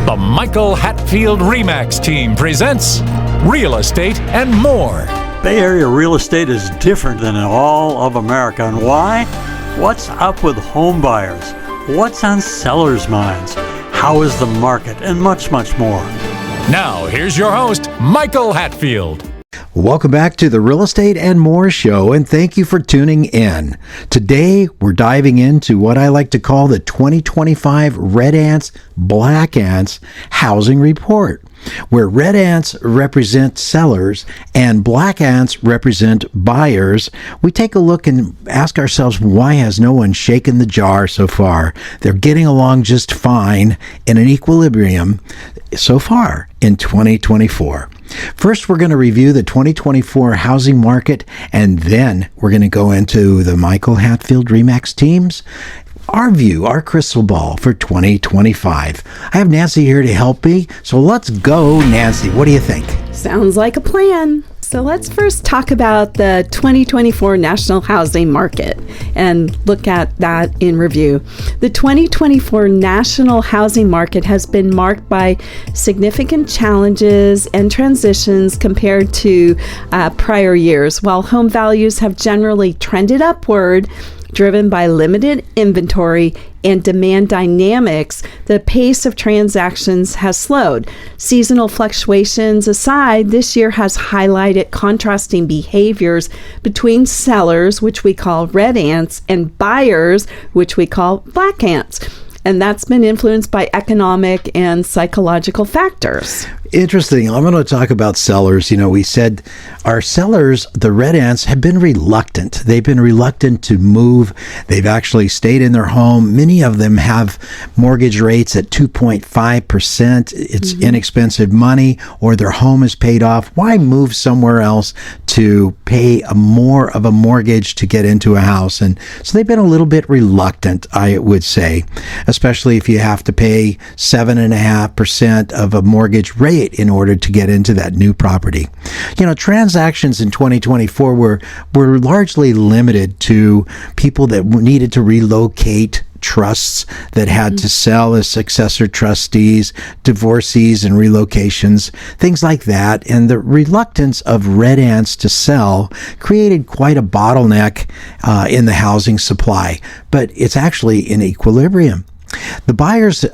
The Michael Hatfield RE team presents Real Estate and More. Bay Area real estate is different than in all of America. And why? What's up with home buyers? What's on sellers' minds? How is the market? And much, much more. Now, here's your host, Michael Hatfield. Welcome back to the Real Estate and More show, and thank you for tuning in. Today, we're diving into what I like to call the 2025 Red Ants, Black Ants Housing Report, where red ants represent sellers and black ants represent buyers. We take a look and ask ourselves, why has no one shaken the jar so far? They're getting along just fine in an equilibrium so far in 2024. First, we're going to review the 2024 housing market, and then we're going to go into the Michael Hatfield RE teams. Our view, our crystal ball for 2025. I have Nancy here to help me, so let's go, Nancy. What do you think? Sounds like a plan. So let's first talk about the 2024 national housing market and look at that in review. The 2024 national housing market has been marked by significant challenges and transitions compared to prior years. While home values have generally trended upward, driven by limited inventory and demand dynamics, the pace of transactions has slowed. Seasonal fluctuations aside, this year has highlighted contrasting behaviors between sellers, which we call red ants, and buyers, which we call black ants. And that's been influenced by economic and psychological factors. Interesting. I'm going to talk about sellers. We said our sellers, the red ants, have been reluctant. They've been reluctant to move. They've actually stayed in their home. Many of them have mortgage rates at 2.5%. It's inexpensive money, or their home is paid off. Why move somewhere else to pay more of a mortgage to get into a house? And so they've been a little bit reluctant, I would say, especially if you have to pay 7.5% of a mortgage rate in order to get into that new property. Transactions in 2024 were largely limited to people that needed to relocate, trusts that had to sell as successor trustees, divorcees and relocations, things like that. And the reluctance of red ants to sell created quite a bottleneck in the housing supply, but it's actually in equilibrium. The buyers,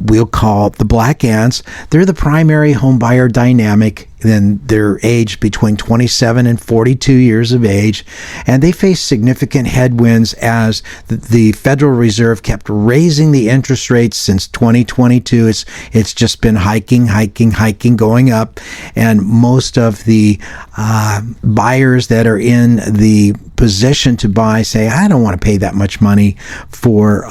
we'll call the black ants, they're the primary home buyer dynamic. Then they're aged between 27 and 42 years of age, and they face significant headwinds as the Federal Reserve kept raising the interest rates since 2022. It's just been hiking, going up, and most of the buyers that are in the position to buy say, I don't want to pay that much money for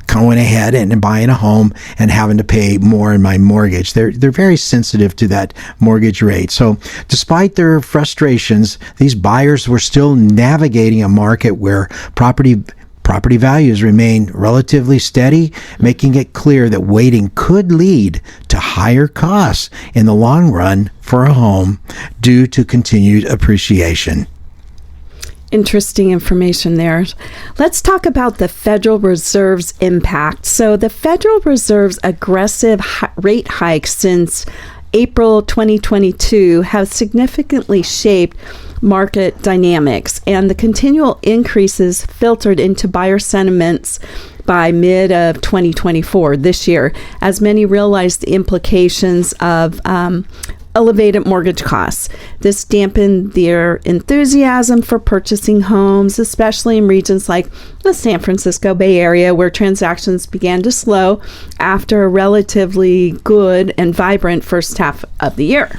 going ahead and buying a home and having to pay more in my mortgage. They're very sensitive to that mortgage rate. So despite their frustrations, these buyers were still navigating a market where property values remain relatively steady, making it clear that waiting could lead to higher costs in the long run for a home due to continued appreciation. Interesting information there. Let's talk about the Federal Reserve's impact. So the Federal Reserve's aggressive rate hikes since April 2022 have significantly shaped market dynamics, and the continual increases filtered into buyer sentiments by mid of 2024 this year, as many realized the implications of elevated mortgage costs. This dampened their enthusiasm for purchasing homes, especially in regions like the San Francisco Bay Area, where transactions began to slow after a relatively good and vibrant first half of the year.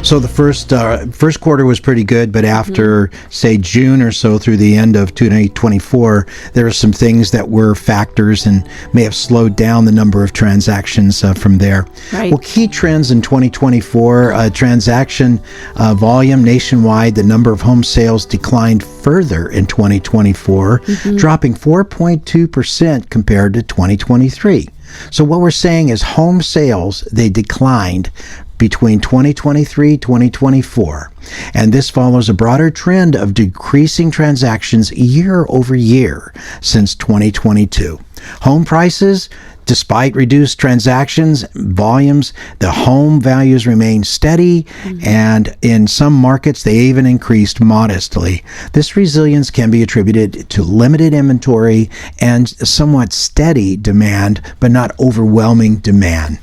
So the first quarter was pretty good, but after, say, June or so through the end of 2024, there are some things that were factors and may have slowed down the number of transactions from there. Right. Well, key trends in 2024, transaction volume nationwide, the number of home sales declined further in 2024, dropping 4.2% compared to 2023. So what we're saying is home sales, they declined between 2023-2024, and this follows a broader trend of decreasing transactions year over year since 2022. Home prices, despite reduced transactions volumes, the home values remain steady, and in some markets they even increased modestly. This resilience can be attributed to limited inventory and somewhat steady demand, but not overwhelming demand.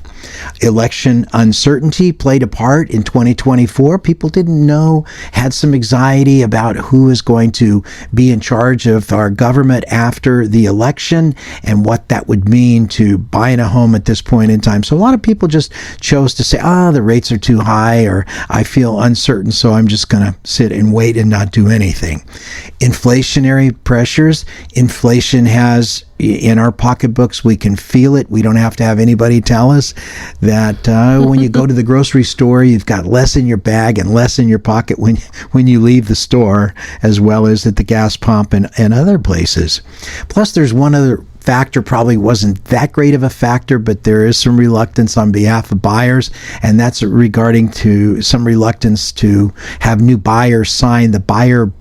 Election uncertainty played a part in 2024. People didn't know, had some anxiety about who is going to be in charge of our government after the election and what that would mean to buying a home at this point in time. So a lot of people just chose to say, the rates are too high, or I feel uncertain, so I'm just going to sit and wait and not do anything. Inflationary pressures. Inflation has in our pocketbooks, we can feel it. We don't have to have anybody tell us that when you go to the grocery store, you've got less in your bag and less in your pocket when you leave the store, as well as at the gas pump and other places. Plus, there's one other factor, probably wasn't that great of a factor, but there is some reluctance on behalf of buyers, and that's regarding to some reluctance to have new buyers sign the buyer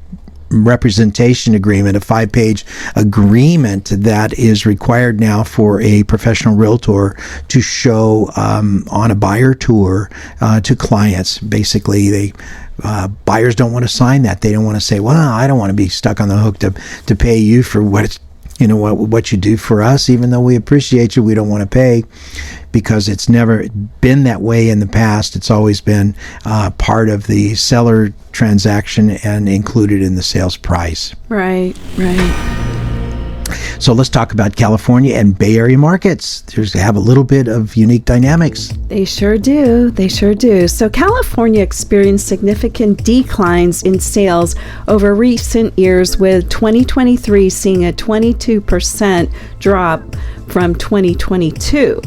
representation agreement, a 5-page agreement that is required now for a professional realtor to show on a buyer tour to clients. Basically, buyers don't want to sign that. They don't want to say, well, I don't want to be stuck on the hook to pay you for what you do for us. Even though we appreciate you, we don't want to pay, because it's never been that way in the past. It's always been part of the seller transaction and included in the sales price. Right. So let's talk about California and Bay Area markets. They have a little bit of unique dynamics. They sure do. So California experienced significant declines in sales over recent years, with 2023 seeing a 22% drop from 2022.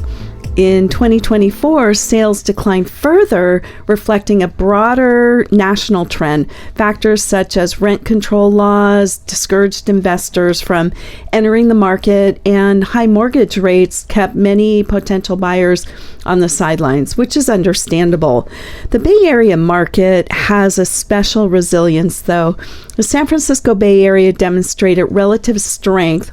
In 2024, sales declined further, reflecting a broader national trend. Factors such as rent control laws discouraged investors from entering the market, and high mortgage rates kept many potential buyers on the sidelines, which is understandable. The Bay Area market has a special resilience, though. The San Francisco Bay Area demonstrated relative strength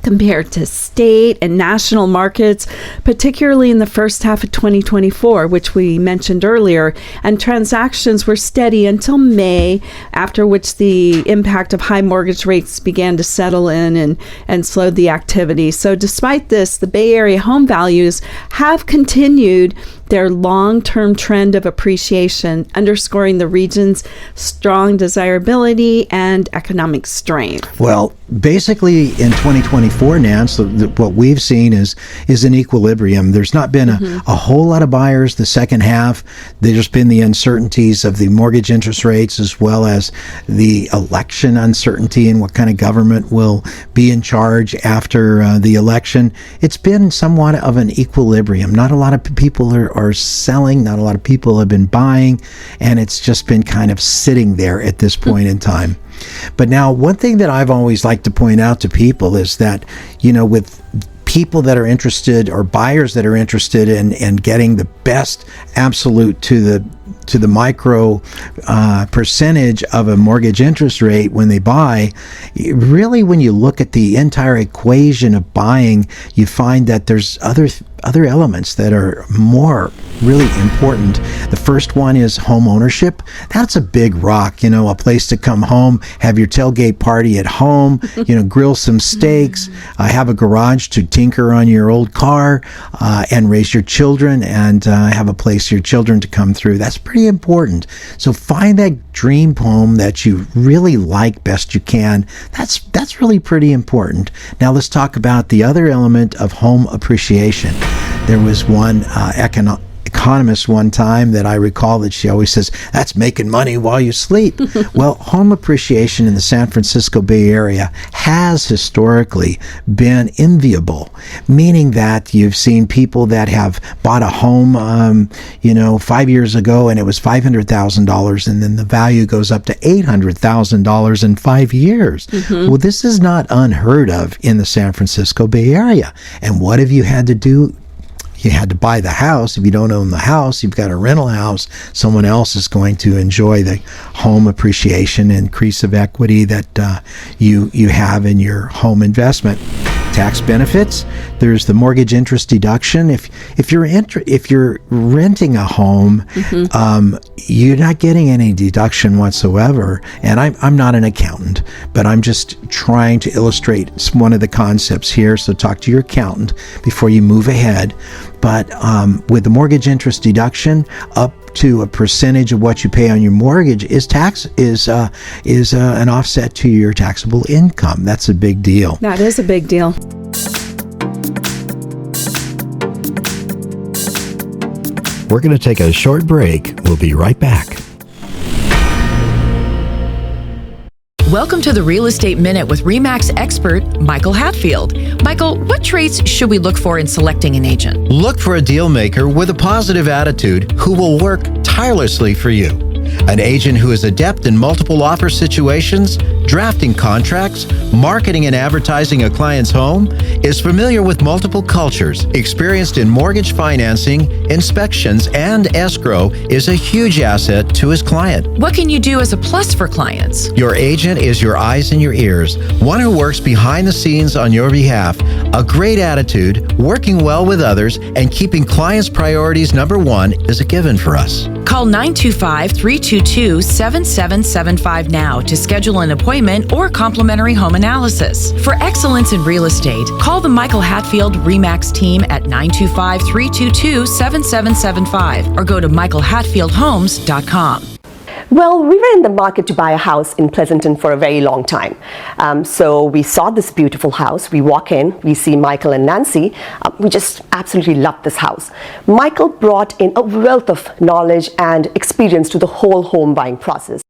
compared to state and national markets, particularly in the first half of 2024, which we mentioned earlier, and transactions were steady until May, after which the impact of high mortgage rates began to settle in and slowed the activity. So despite this, the Bay Area home values have continued their long-term trend of appreciation, underscoring the region's strong desirability and economic strength. Well, basically in 2024, Nance, what we've seen is an equilibrium. There's not been a whole lot of buyers the second half. There's been the uncertainties of the mortgage interest rates, as well as the election uncertainty and what kind of government will be in charge after the election. It's been somewhat of an equilibrium. Not a lot of people are selling, not a lot of people have been buying, and it's just been kind of sitting there at this point in time. But now, one thing that I've always liked to point out to people is that, with people that are interested, or buyers that are interested in getting the best absolute to the micro percentage of a mortgage interest rate when they buy, really, when you look at the entire equation of buying, you find that there's other elements that are more really important. The first one is home ownership. That's a big rock, a place to come home, have your tailgate party at home, grill some steaks, have a garage to tinker on your old car, and raise your children, and have a place for your children to come through. That's pretty important. So find that dream home that you really like best you can. That's really pretty important. Now let's talk about the other element of home appreciation. There was one economist one time that I recall that she always says, that's making money while you sleep. Well, home appreciation in the San Francisco Bay Area has historically been enviable, meaning that you've seen people that have bought a home, 5 years ago, and it was $500,000, and then the value goes up to $800,000 in 5 years. Well, this is not unheard of in the San Francisco Bay Area. And what have you had to do? you had to buy the house. If you don't own the house, you've got a rental house. Someone else is going to enjoy the home appreciation, increase of equity that you have in your home investment. Tax benefits. There's the mortgage interest deduction. If you're renting a home, you're not getting any deduction whatsoever. And I'm not an accountant, but I'm just trying to illustrate one of the concepts here. So talk to your accountant before you move ahead. But with the mortgage interest deduction, up to a percentage of what you pay on your mortgage is an offset to your taxable income. That's a big deal. That is a big deal. We're going to take a short break. We'll be right back. Welcome to the Real Estate Minute with RE/MAX expert Michael Hatfield. Michael, what traits should we look for in selecting an agent? Look for a deal maker with a positive attitude who will work tirelessly for you. An agent who is adept in multiple offer situations, drafting contracts, marketing and advertising a client's home, is familiar with multiple cultures, experienced in mortgage financing, inspections, and escrow, is a huge asset to his client. What can you do as a plus for clients? Your agent is your eyes and your ears, one who works behind the scenes on your behalf. A great attitude, working well with others, and keeping clients' priorities number one is a given for us. Call 925-322-7775 now to schedule an appointment or complimentary home analysis. For excellence in real estate, call the Michael Hatfield RE/MAX team at 925-322-7775 or go to michaelhatfieldhomes.com. Well, we were in the market to buy a house in Pleasanton for a very long time. So we saw this beautiful house. We walk in, we see Michael and Nancy. We just absolutely loved this house. Michael brought in a wealth of knowledge and experience to the whole home buying process.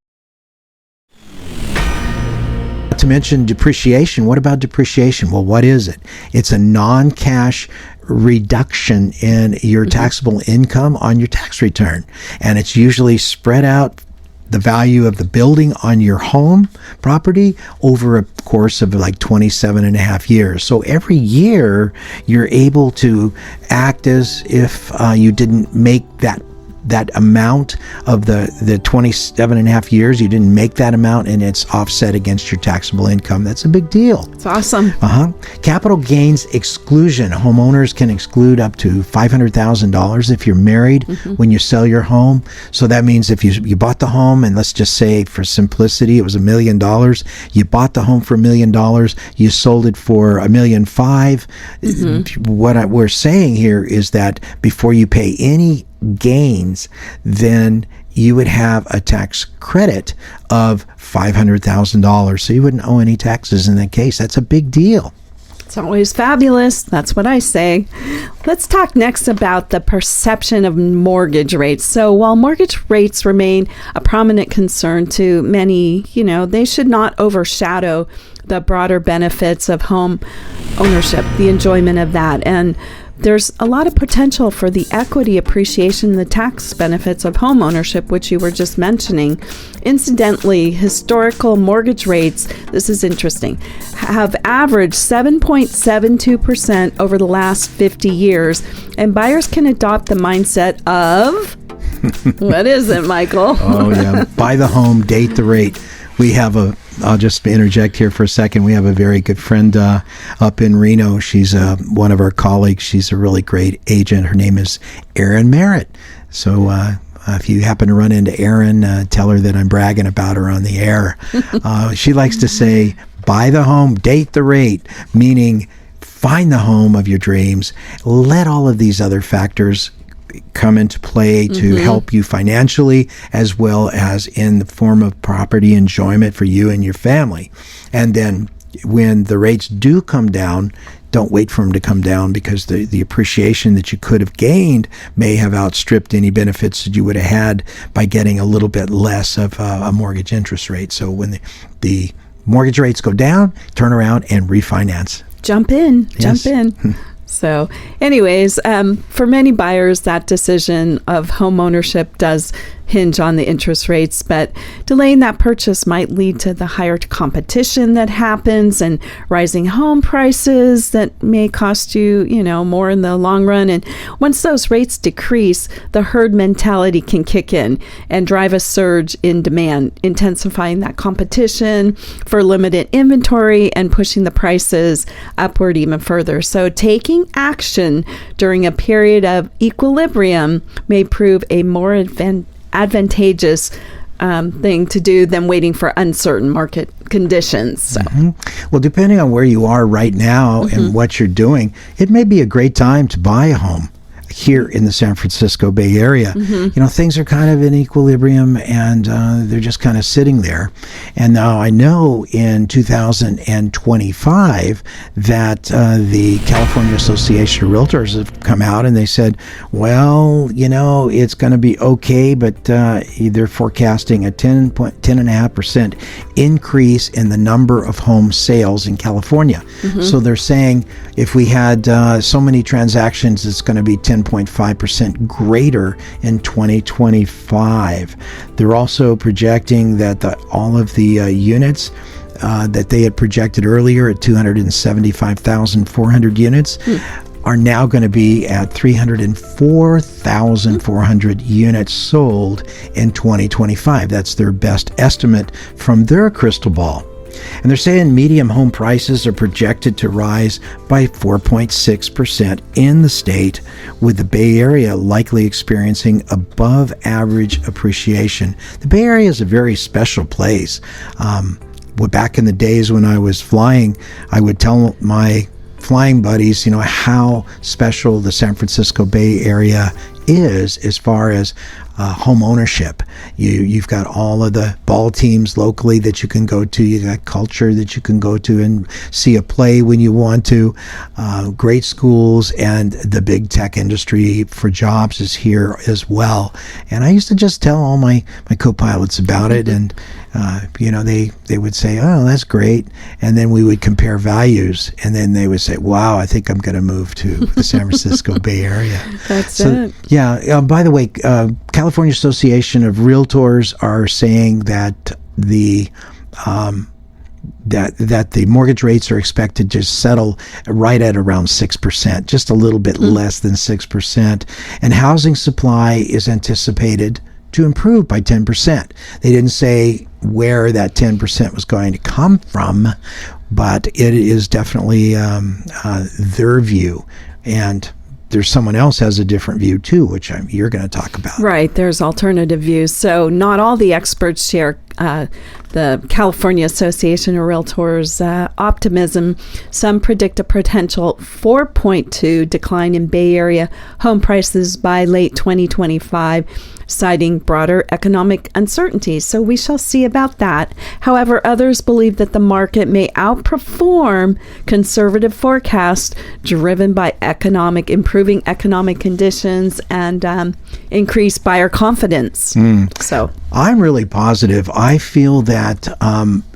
To mention depreciation, what about depreciation? Well, what is it? It's a non-cash reduction in your taxable income on your tax return. And it's usually spread out the value of the building on your home property over a course of like 27 and a half years. So every year you're able to act as if you didn't make that amount of the 27 and a half years, you didn't make that amount, and it's offset against your taxable income. That's a big deal. It's awesome. Capital gains exclusion. Homeowners can exclude up to $500,000 if you're married when you sell your home. So that means if you bought the home, and let's just say for simplicity, it was $1 million. You bought the home for $1 million. You sold it for $1.5 million. What we're saying here is that before you pay any gains, then you would have a tax credit of $500,000. So you wouldn't owe any taxes in that case. That's a big deal. It's always fabulous. That's what I say. Let's talk next about the perception of mortgage rates. So while mortgage rates remain a prominent concern to many, they should not overshadow the broader benefits of home ownership, the enjoyment of that. And there's a lot of potential for the equity appreciation, the tax benefits of home ownership, which you were just mentioning. Incidentally, historical mortgage rates, this is interesting, have averaged 7.72% over the last 50 years, and buyers can adopt the mindset of, what is it, Michael? Oh, yeah. Buy the home, date the rate. We have I'll just interject here for a second. We have a very good friend up in Reno. She's one of our colleagues. She's a really great agent. Her name is Erin Merritt. So if you happen to run into Erin, tell her that I'm bragging about her on the air. She likes to say, buy the home, date the rate, meaning find the home of your dreams. Let all of these other factors come into play to help you financially, as well as in the form of property enjoyment for you and your family. And then when the rates do come down, don't wait for them to come down, because the appreciation that you could have gained may have outstripped any benefits that you would have had by getting a little bit less of a mortgage interest rate. So when the mortgage rates go down, turn around and refinance. Jump in. So anyways, for many buyers, that decision of home ownership does hinge on the interest rates, but delaying that purchase might lead to the higher competition that happens and rising home prices that may cost you, more in the long run. And once those rates decrease, the herd mentality can kick in and drive a surge in demand, intensifying that competition for limited inventory and pushing the prices upward even further. So taking action during a period of equilibrium may prove a more advantageous thing to do than waiting for uncertain market conditions. So. Well, depending on where you are right now and what you're doing, it may be a great time to buy a home here in the San Francisco Bay Area. Things are kind of in equilibrium and they're just kind of sitting there. And now I know in 2025 that the California Association of Realtors have come out and they said, well, it's going to be okay, but they're forecasting a 10.5% increase in the number of home sales in California. So they're saying if we had so many transactions, it's going to be 10.5% greater in 2025. They're also projecting that all of the units that they had projected earlier at 275,400 units are now going to be at 304,400 units sold in 2025. That's their best estimate from their crystal ball. And they're saying medium home prices are projected to rise by 4.6% in the state, with the Bay Area likely experiencing above average appreciation. The Bay Area is a very special place. Back in the days when I was flying, I would tell my flying buddies, how special the San Francisco Bay Area is as far as home ownership. You've got all of the ball teams locally that you can go to. You got culture that you can go to and see a play when you want to. Great schools, and the big tech industry for jobs is here as well. And I used to just tell all my co-pilots about it, and they would say, "Oh, that's great," and then we would compare values, and then they would say, "Wow, I think I'm going to move to the San Francisco Bay Area." That's it. Yeah. By the way, California Association of Realtors are saying that the mortgage rates are expected to settle right at around 6%, just a little bit less than 6%, and housing supply is anticipated to improve by 10%. They didn't say where that 10% was going to come from, but it is definitely their view. And there's someone else has a different view too, which you're going to talk about. Right. There's alternative views. So not all the experts share the California Association of Realtors optimism. Some predict a potential 4.2 decline in Bay Area home prices by late 2025, citing broader economic uncertainties. So we shall see about that. However, others believe that the market may outperform conservative forecasts driven by improving economic conditions and increased buyer confidence. So I'm really positive. I feel that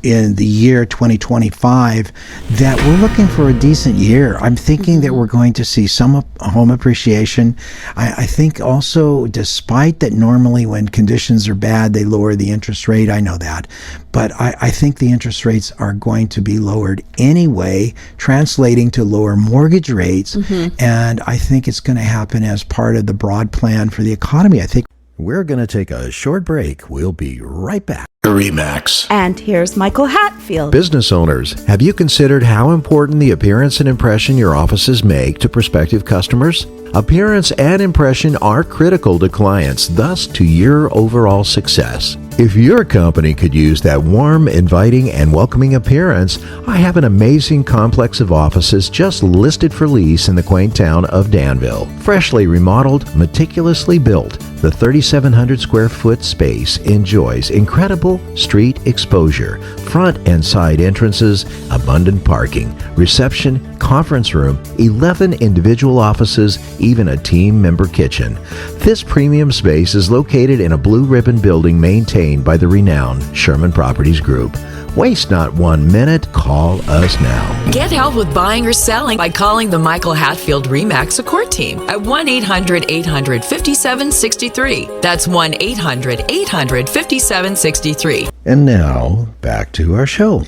in the year 2025 that we're looking for a decent year. I'm thinking that we're going to see some home appreciation. I think also, despite that normally when conditions are bad, they lower the interest rate. I know that. But I think the interest rates are going to be lowered anyway, translating to lower mortgage rates. And I think it's going to happen as part of the broad plan for the economy. I think we're going to take a short break. We'll be right back. RE/MAX. And here's Michael Hatfield. Business owners, have you considered how important the appearance and impression your offices make to prospective customers? Appearance and impression are critical to clients, thus to your overall success. If your company could use that warm, inviting, and welcoming appearance, I have an amazing complex of offices just listed for lease in the quaint town of Danville. Freshly remodeled, meticulously built, the 3,700 square foot space enjoys incredible street exposure, front and side entrances, abundant parking, reception, conference room, 11 individual offices, even a team member kitchen. This premium space is located in a blue ribbon building maintained by the renowned Sherman Properties Group. Waste not 1 minute. Call us now. Get help with buying or selling by calling the Michael Hatfield RE/MAX support team at 1-800-800-5763. That's 1-800-800-5763. And now, back to our show.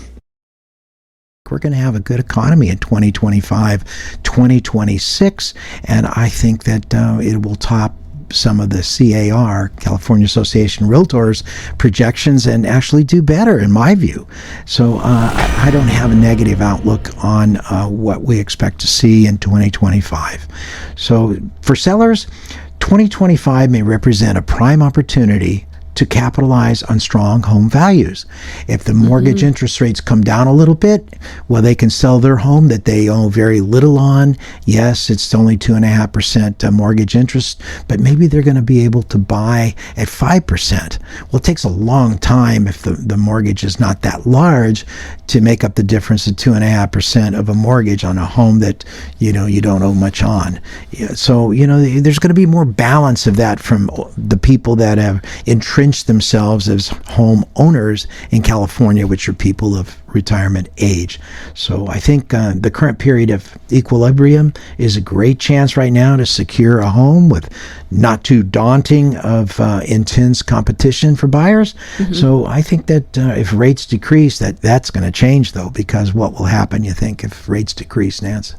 We're going to have a good economy in 2025, 2026, and I think that it will top some of the CAR, California Association of Realtors, projections and actually do better, in my view. So I don't have a negative outlook on what we expect to see in 2025. So for sellers, 2025 may represent a prime opportunity to capitalize on strong home values. If the mortgage interest rates come down a little bit, well, they can sell their home that they owe very little on. Yes, it's only 2.5% mortgage interest, but maybe they're going to be able to buy at 5%. Well, it takes a long time if the mortgage is not that large to make up the difference of 2.5% of a mortgage on a home that you don't owe much on. So there's going to be more balance of that from the people that have entrenched themselves as home owners in California, which are people of retirement age. So I think the current period of equilibrium is a great chance right now to secure a home with not too daunting of intense competition for buyers. So I think that if rates decrease, that's going to change, though, because what will happen, you think, if rates decrease, Nance?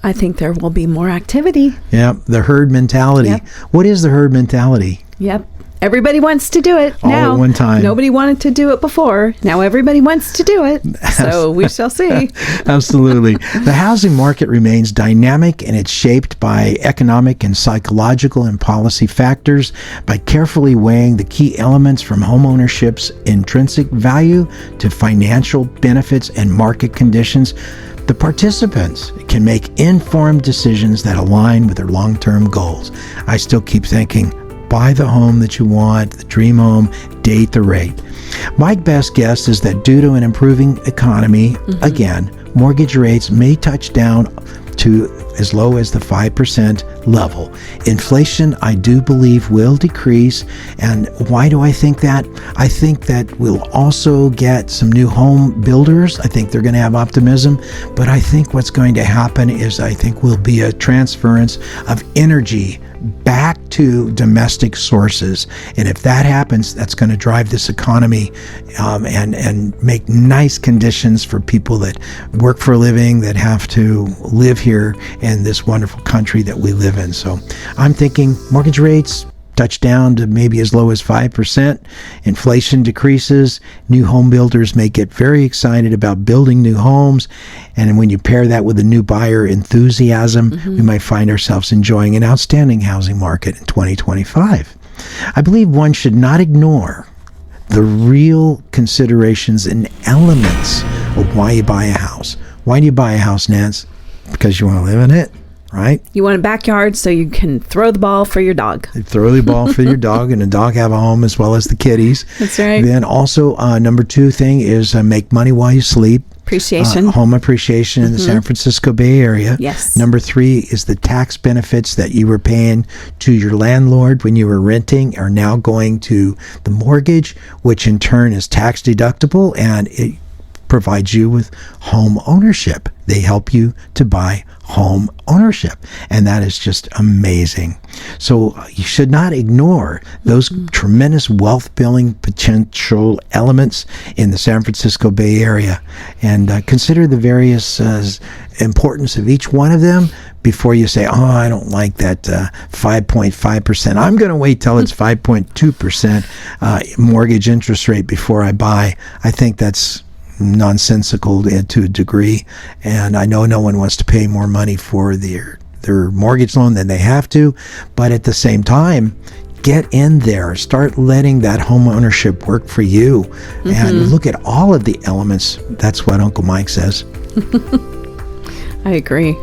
I think there will be more activity. Yeah, the herd mentality. Yep. What is the herd mentality? Yep. Everybody wants to do it All now. at one time. Nobody wanted to do it before. Now everybody wants to do it. So we shall see. Absolutely. The housing market remains dynamic, and it's shaped by economic and psychological and policy factors. By carefully weighing the key elements from homeownership's intrinsic value to financial benefits and market conditions, the participants can make informed decisions that align with their long-term goals. I still keep thinking, buy the home that you want, the dream home, date the rate. My best guess is that due to an improving economy, again, mortgage rates may touch down to as low as the 5% level. Inflation, I do believe, will decrease. And why do I think that? I think that we'll also get some new home builders. I think they're going to have optimism. But I think what's going to happen is I think will be a transference of energy back to domestic sources. And if that happens, that's going to drive this economy and make nice conditions for people that work for a living, that have to live here in this wonderful country that we live in. So I'm thinking mortgage rates touch down to maybe as low as 5%. Inflation decreases. New home builders may get very excited about building new homes. And when you pair that with a new buyer enthusiasm, we might find ourselves enjoying an outstanding housing market in 2025. I believe one should not ignore the real considerations and elements of why you buy a house. Why do you buy a house, Nance? Because you want to live in it, right? You want a backyard so you can throw the ball for your dog. Throw the ball for your dog, and the dog have a home as well as the kitties. That's right. Then also, number 2 thing is make money while you sleep. Appreciation. Home appreciation in the San Francisco Bay Area. Yes. Number 3 is the tax benefits that you were paying to your landlord when you were renting are now going to the mortgage, which in turn is tax deductible, and it provides you with home ownership. They help you to buy home ownership, and that is just amazing. So you should not ignore those tremendous wealth building potential elements in the San Francisco Bay Area, and consider the various importance of each one of them before you say, oh, I don't like that 5.5%. I'm going to wait till it's 5.2% mortgage interest rate before I buy. I think that's nonsensical to a degree, and I know no one wants to pay more money for their mortgage loan than they have to, but at the same time, get in there, start letting that home ownership work for you, and look at all of the elements. That's what Uncle Mike says. I agree.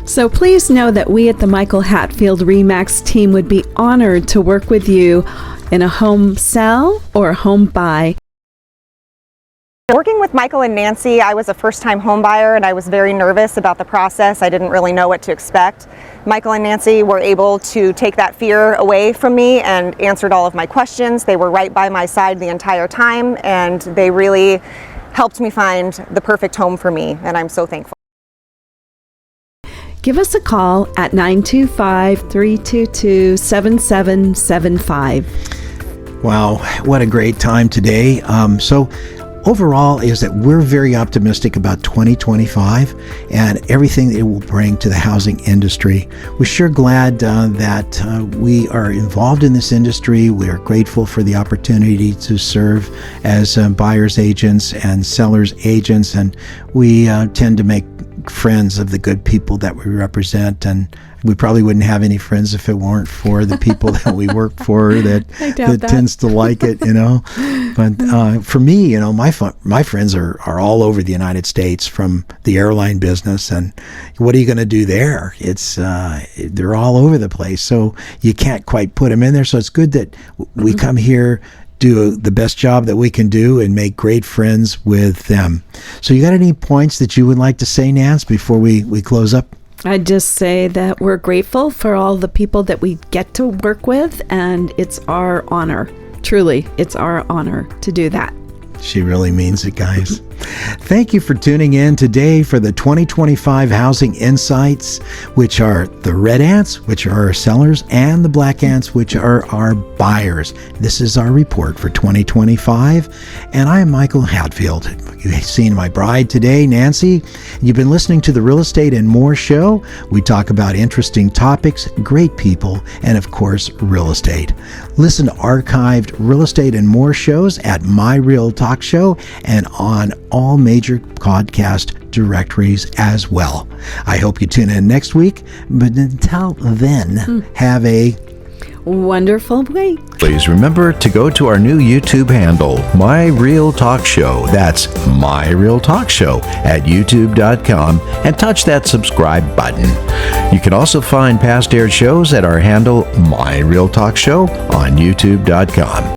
So please know that we at the Michael Hatfield RE/MAX team would be honored to work with you in a home sell or a home buy. Working with Michael and Nancy, I was a first-time home buyer and I was very nervous about the process. I didn't really know what to expect. Michael and Nancy were able to take that fear away from me and answered all of my questions. They were right by my side the entire time, and they really helped me find the perfect home for me, and I'm so thankful. Give us a call at 925-322-7775. Wow, what a great time today. So overall is that we're very optimistic about 2025 and everything that it will bring to the housing industry. We're sure glad that we are involved in this industry. We are grateful for the opportunity to serve as buyers agents and sellers agents, and we tend to make friends of the good people that we represent, and we probably wouldn't have any friends if it weren't for the people that we work for that tends to like it, But for me, my friends are all over the United States from the airline business, and what are you going to do there? It's they're all over the place, so you can't quite put them in there. So it's good that we come here, do the best job that we can do, and make great friends with them. So you got any points that you would like to say, Nance, before we close up? I'd just say that we're grateful for all the people that we get to work with, and it's our honor. Truly, it's our honor to do that. She really means it, guys. Thank you for tuning in today for the 2025 Housing Insights, which are the red ants, which are our sellers, and the black ants, which are our buyers. This is our report for 2025, and I am Michael Hatfield. You've seen my bride today, Nancy. You've been listening to the Real Estate and More show. We talk about interesting topics, great people, and of course, real estate. Listen to archived Real Estate and More shows at My Real Talk Show and on all major podcast directories as well. I hope you tune in next week, but until then, have a wonderful week. Please remember to go to our new YouTube handle, My Real Talk Show. That's My Real Talk Show at youtube.com, and touch that subscribe button. You can also find past aired shows at our handle, My Real Talk Show, on youtube.com.